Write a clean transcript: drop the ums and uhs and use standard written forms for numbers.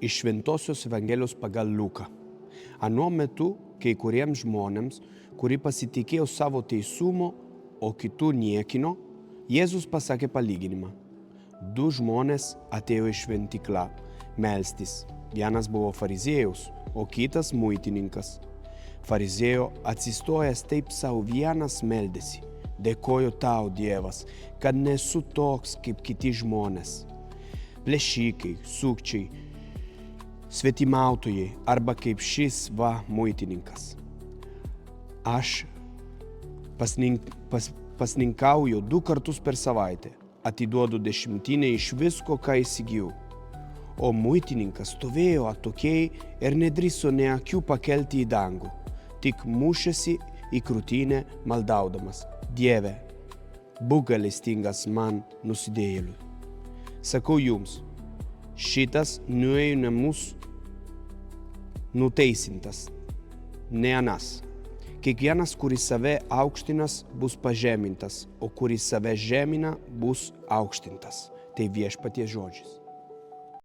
Iš Šventosios Evangelijos pagal Luką. Anuo metu, kai kuriems žmonėms, kurie pasitikėjo savo teisumo, o kitų niekino, Jėzus pasakė palyginimą. Du žmonės atėjo į šventyklą melstis. Vienas buvo fariziejus, o kitas muitininkas. Fariziėjo atsistojęs taip sau vienas meldėsi. Dėkoju tau, Dievas, kad nesu toks kaip kiti žmonės. Plėšikai, sukčiai, svetimautojai arba kaip šis muitininkas. Aš pasninkauju 2 kartus per savaitę, atiduodu 10 iš visko, ką įsigijau. O muitininkas stovėjo atokiai ir nedrįso nė akių pakelti į dangų, tik mušėsi į krūtinę maldaudamas: Dieve, būk gailestingas man nusidėjėliui. Sakau jums, šitas nuėjo į namus nuteisintas, ne anas. Kiekvienas, kuris save aukštinas, bus pažemintas, o kuris save žemina, bus aukštintas. Tai viešpaties žodžiais.